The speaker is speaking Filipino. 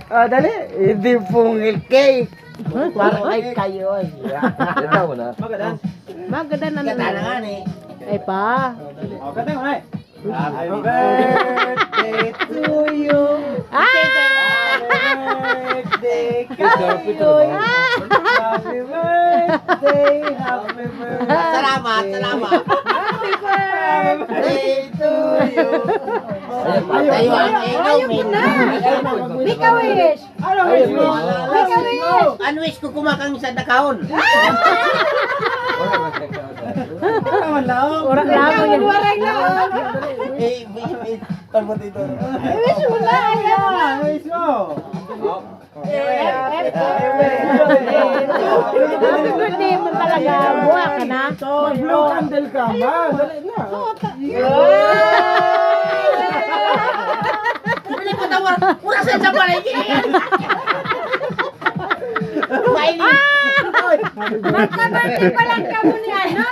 Dali. Hindi pungil cake. Parang ay kayo. Ito mo na. Magadan. Maganda na Katanangan eh. Ay pa. O, kanta mo na eh. Happy birthday to you. Ah! Birthday Happy kayo. Happy birthday. Happy birthday. Salamat, salamat. Happy birthday to you. Tayo ang inumin. Make a wish. Ano wish mo? Make a wish. Ano wish ko kumakang sa dakaon? Kaman lang. Orang lamo yan. Kalbo dito. Wish mo na. Ano wish mo? Happy birthday mo talaga. Buha ka na. Blue candle ka ba? Dali na. Pwede ko tawar. Urasan sa paligid. Mainin. Magka-birthday pa lang kamo ni ano?